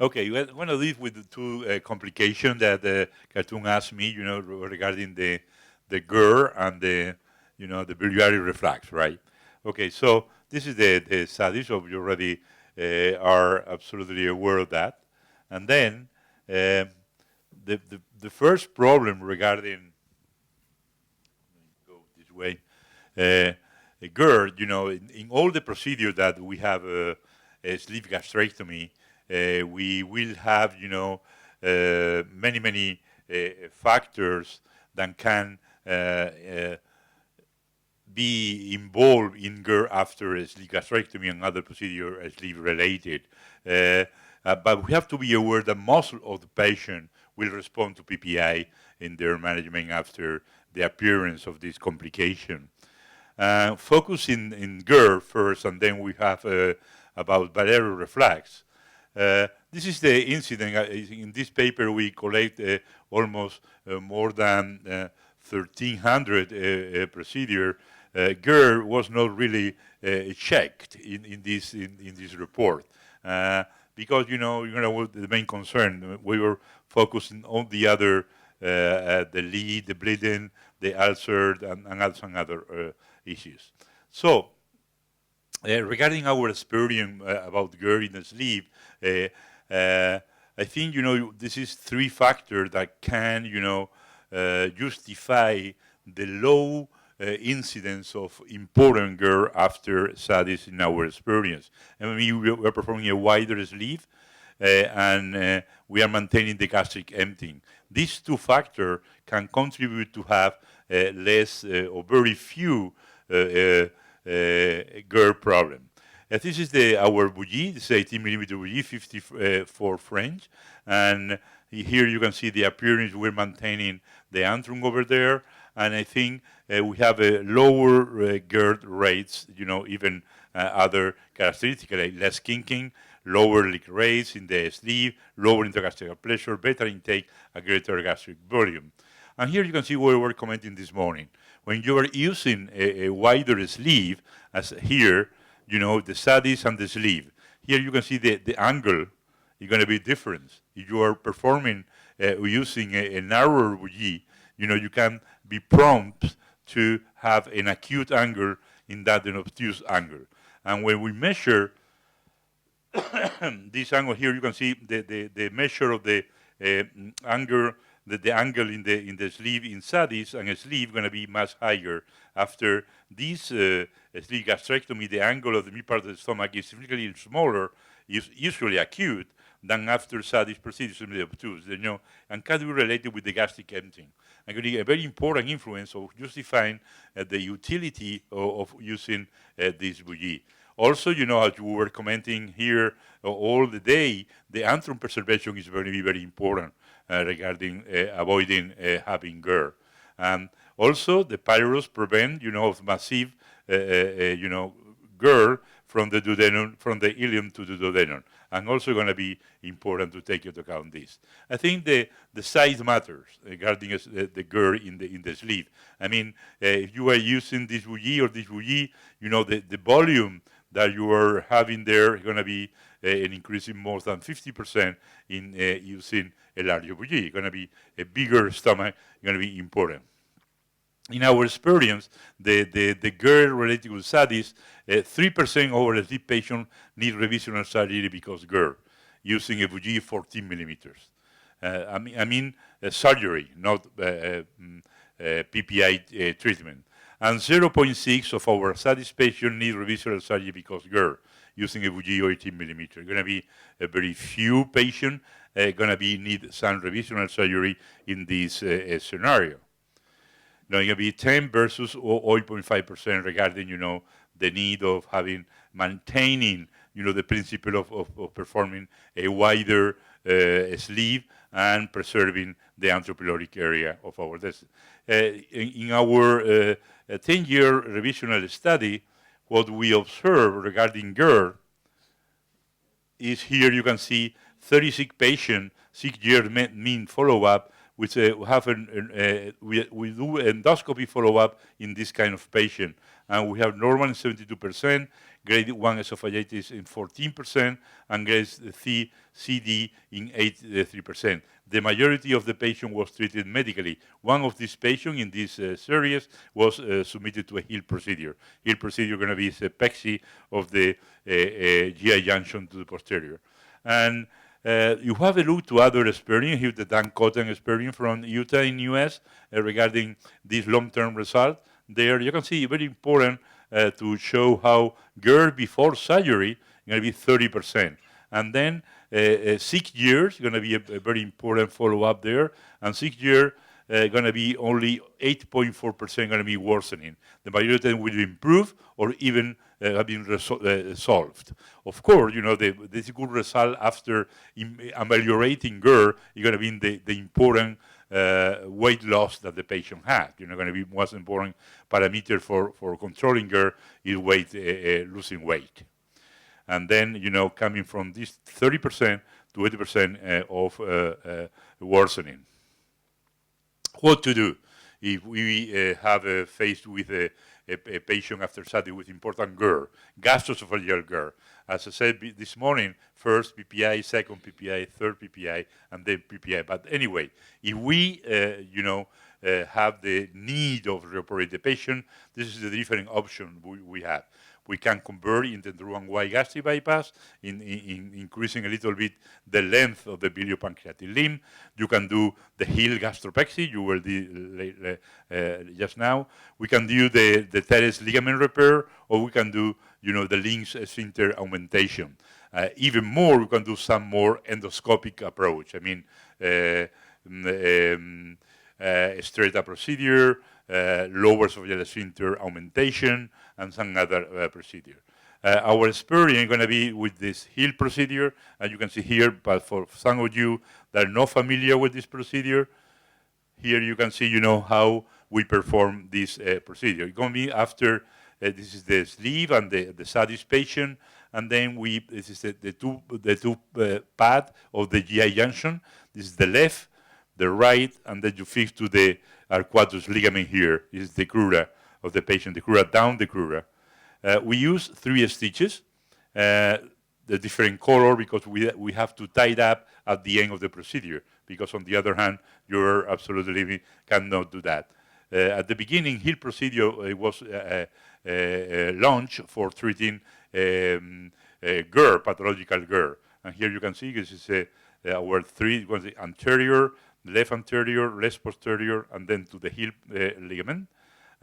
Okay, we're going to leave with the two complications that the cartoon asked me, regarding the GERD and the biliary reflux, right? Okay, so this is the SADS, so you already are absolutely aware of that. And then the first problem regarding, go this way, GERD, in all the procedures that we have a sleeve gastrectomy, we will have, many factors that can be involved in GERD after a sleeve gastrectomy and other procedures sleeve related. But we have to be aware that most of the patient will respond to PPI in their management after the appearance of this complication. Focus in GERD first, and then we have about biliary reflux. This is the incident. In this paper, we collect almost more than 1,300 procedure. GERD was not really checked in this report because the main concern, we were focusing on the other, the lead, the bleeding, the ulcer, and some other issues. So, regarding our experience about GERD in the sleeve, I think this is three factors that can justify the low incidence of important GERD after SADS in our experience. I mean, we are performing a wider sleeve, and we are maintaining the gastric emptying. These two factors can contribute to have less or very few GERD problem. This is our bougie. This is 18 millimeter bougie, 54 French, and here you can see the appearance. We're maintaining the antrum over there, and I think we have a lower GERD rates. Even other characteristics like less kinking, lower leak rates in the sleeve, lower intragastric pressure, better intake, a greater gastric volume. And here you can see what we were commenting this morning. When you are using a wider sleeve, as here, the SADS and the sleeve. Here you can see the angle is going to be different. If you are performing using a narrower bougie, you can be prompt to have an acute angle in that an obtuse angle. And when we measure this angle here, you can see the measure of the angle. The angle in the sleeve in SADS and a sleeve going to be much higher. After this sleeve gastrectomy, the angle of the mid part of the stomach is significantly smaller, is usually acute, than after SADS procedure, simply obtuse, and can be related with the gastric emptying. And a very important influence of justifying the utility of using this bougie. Also, as you were commenting here all the day, the antrum preservation is very, very important regarding avoiding having GERD. Also, the pyrrhus prevent, of massive, GERD from the duodenum, from the ileum to the duodenum, and also going to be important to take into account this. I think the size matters regarding the GERD in the sleeve. I mean, if you are using this bougie or this bougie, the volume that you are having there is going to be an increase in more than 50% in using a larger bougie. It's going to be a bigger stomach, going to be important. In our experience, the GERD related with SADS, 3% over the sleep patient need revisional surgery because GERD, using a bougie 14 millimeters. I mean surgery, not PPI treatment. And 0.6 of our SADS patients need revisional surgery because GERD, using a bougie 18 millimeters. Going to be a very few patients going to need some revisional surgery in this scenario. Now, it's going to be 10 versus 0.5% regarding, the need of maintaining, the principle of performing a wider sleeve and preserving the antropyloric area of our test. In our 10-year revisional study, what we observe regarding GERD is here you can see 36 patients, 6-year mean follow-up, which we do endoscopy follow-up in this kind of patient. And we have normal in 72%, grade 1 esophagitis in 14%, and grade C, CD in 83%. The majority of the patient was treated medically. One of these patients in this series was submitted to a HEAL procedure. HEAL procedure going to be a pexy of the GI junction to the posterior. And you have a look to other experience, here the Dan Cotton experience from Utah in US regarding this long-term result. There you can see very important to show how GERD before surgery is going to be 30%. And then 6 years going to be a very important follow-up there. And 6 years going to be only 8.4% going to be worsening. The majority will improve or even have been solved. Of course, you know, this good result after ameliorating GERD is going to be the important weight loss that the patient had. You know, going to be most important parameter for controlling GERD is weight, losing weight. And then, you know, coming from this 30% to 80% of worsening. What to do if we have faced with a patient after study with important GERD, gastroesophageal GERD? As I said this morning, first PPI, second PPI, third PPI, and then PPI. But anyway, if we, you know, have the need of reoperate the patient, this is the different option we have. We can convert into the Roux-en-Y gastric bypass, in increasing a little bit the length of the biliopancreatic limb. You can do the heel gastropexy, you will do just now. We can do the Torres ligament repair, or we can do, you know, the Link's sphincter augmentation. Even more, we can do some more endoscopic approach. I mean, straight procedure, lower esophageal sphincter augmentation, and some other procedure. Our experience is going to be with this HEAL procedure, and you can see here, but for some of you that are not familiar with this procedure, here you can see, you know, how we perform this procedure. It's going to be after, this is the sleeve and the SADS patient, and then this is the two pad of the GI junction. This is the left, the right, and then you fix to the arcuatus ligament here. This is the crura of the patient, the crura down the crura. We use 3 stitches, the different color, because we have to tie it up at the end of the procedure, because on the other hand, you absolutely cannot do that. At the beginning, HEAL procedure it was launched for treating GERD, pathological GERD. And here you can see this is our 3, anterior, left anterior, left posterior, and then to the heel ligament.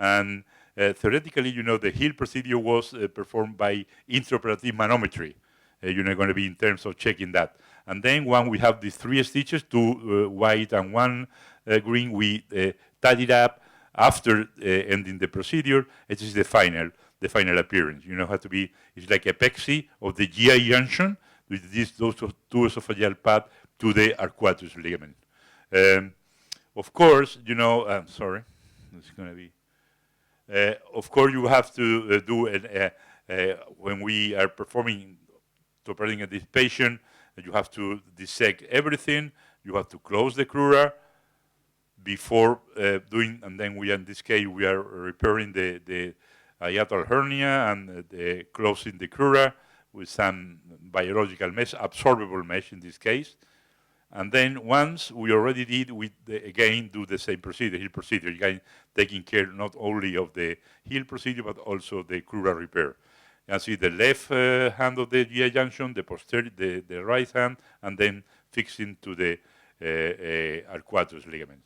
And theoretically, you know, the HEAL procedure was performed by intraoperative manometry. You're not going to be in terms of checking that. And then when we have these 3 stitches, 2 white and 1 green, we tied it up after ending the procedure. It is the final appearance. You know, have to be, it's like a pexy of the GI junction with those 2 esophageal pads to the arcuatus ligament. Of course, you know, sorry, it's going to be. Of course, you have to do when we are performing to operating at this patient, you have to dissect everything. You have to close the crura before doing, and then we, in this case, we are repairing the hiatal hernia and closing the crura with some biological mesh, absorbable mesh in this case. And then once we already did, we again do the same procedure, HEAL procedure, again taking care not only of the HEAL procedure, but also the crura repair. You can see the left hand of the GI junction, the posterior, the right hand, and then fixing to the arcuatus ligament.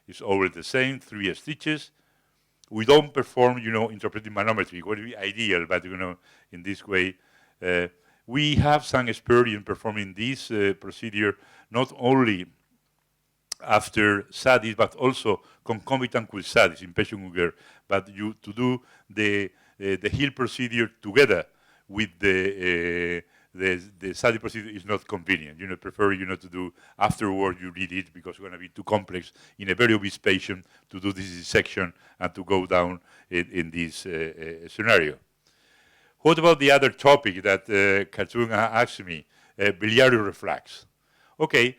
It's always the same, 3 stitches. We don't perform, you know, intraoperative manometry. It would be ideal, but, you know, in this way, we have some experience performing this procedure not only after SADS, but also concomitant with SADS in patient with GERD. But to do the HEAL procedure together with the SADS procedure is not convenient. You know, prefer, you know, to do afterward you need it, because it's going to be too complex in a very obese patient to do this dissection and to go down in this scenario. What about the other topic that Cartoon asked me, biliary reflux? Okay,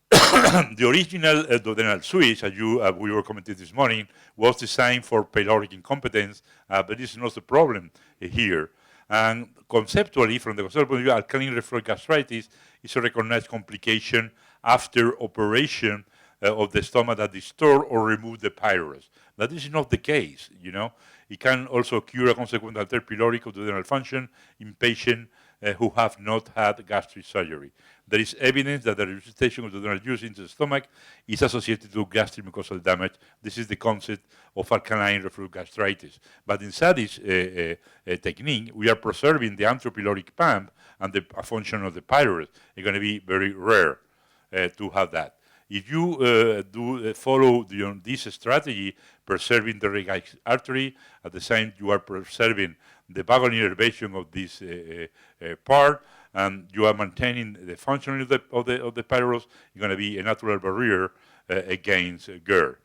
the original duodenal switch, as we were commenting this morning, was designed for pyloric incompetence, but this is not the problem here. And conceptually, from the conceptual point of view, alkaline reflux gastritis is a recognized complication after operation of the stomach that distort or remove the pylorus. That is not the case, you know. It can also occur a consequent altered pyloric or duodenal function in patients who have not had gastric surgery. There is evidence that the resuscitation of duodenal juice into the stomach is associated with gastric mucosal damage. This is the concept of alkaline reflux gastritis. But in SADS technique, we are preserving the antropyloric pump and the function of the pylorus. It's going to be very rare to have that. If you follow this strategy, preserving the right artery, at the same you are preserving the vagal innervation of this part, and you are maintaining the functioning of the pylorus, you're going to be a natural barrier against GERD.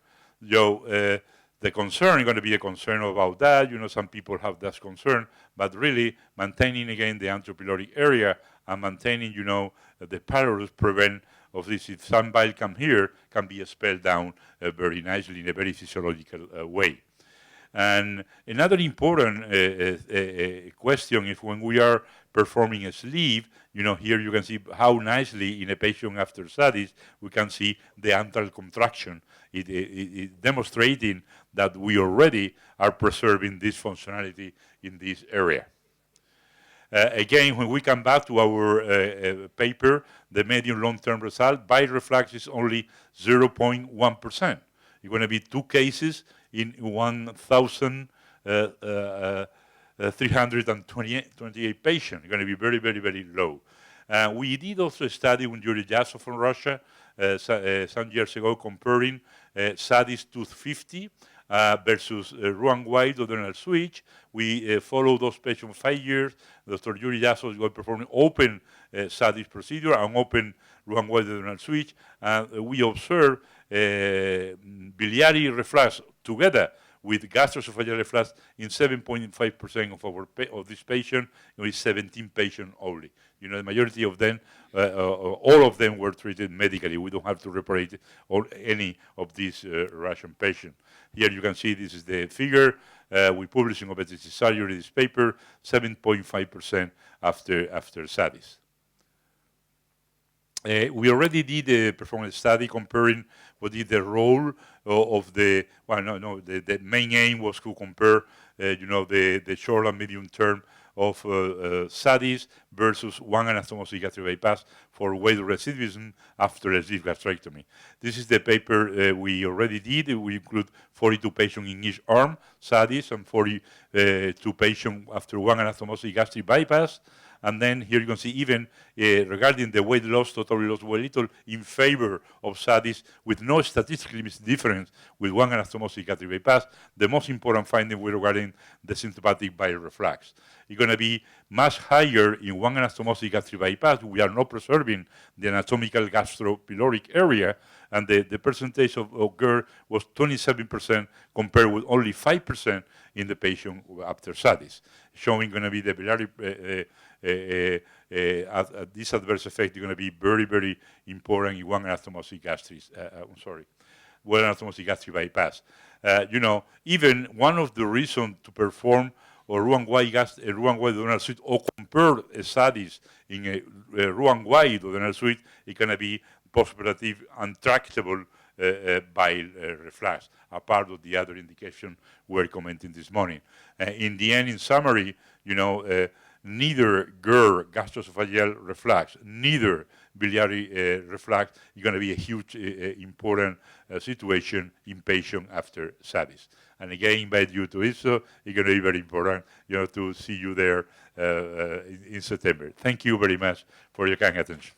The concern is going to be a concern about that. Some people have that concern, but really maintaining again the antropyloric area and maintaining, the pylorus prevent of this. If some bile come here, can be expelled down very nicely in a very physiological way. And another important question is when we are performing a sleeve, here you can see how nicely in a patient after SADS, we can see the antral contraction. It demonstrating that we already are preserving this functionality in this area. Again, when we come back to our paper, the medium long-term result, bile reflux is only 0.1%. It's going to be 2 cases in 1,328 patients. It's going to be very, very, very low. We did also a study with Yuri Yazov from Russia some years ago comparing SADS 250 versus Huang Duodenal Switch. We followed those patients 5 years. Dr. Yuri Yazov was performing open SADS procedure and open Huang Duodenal Switch. We observed biliary reflux together with gastroesophageal reflux in 7.5% of this patient, with 17 patients only. The majority of them, all of them were treated medically. We don't have to report any of these Russian patients. Here you can see this is the figure. We published in Obesity Surgery this paper, 7.5% after SADS. We already did perform a study comparing what is the role of the main aim was to compare, the short and medium term of SADS versus one anastomosis gastric bypass for weight recidivism after a sleeve gastrectomy. This is the paper we already did. We include 42 patients in each arm, SADS, and 42 patients after one anastomosis gastric bypass. And then here you can see even regarding the weight loss, totally lost weight little in favor of SADS with no statistical difference with one anastomosis gastric bypass. The most important finding regarding the symptomatic bile reflux. It's going to be much higher in one anastomosis gastric bypass. We are not preserving the anatomical gastropyloric area, and the percentage of GERD was 27% compared with only 5% in the patient after SADS, showing going to be the biliary this adverse effect is going to be very, very important in one anastomosis gastric. One anastomosis gastric bypass. Even one of the reasons to perform or Huang-Y duodenal switch or compare a SADS in a Huang-Y duodenal switch, it's going to be postoperative untractable bile reflux, a part of the other indication we're commenting this morning. In the end, in summary, neither GERD, gastroesophageal reflux, neither biliary reflux is going to be a huge, important situation in patient after SADS. And again, invite you to it, so it's going to be very important, to see you there in September. Thank you very much for your kind attention.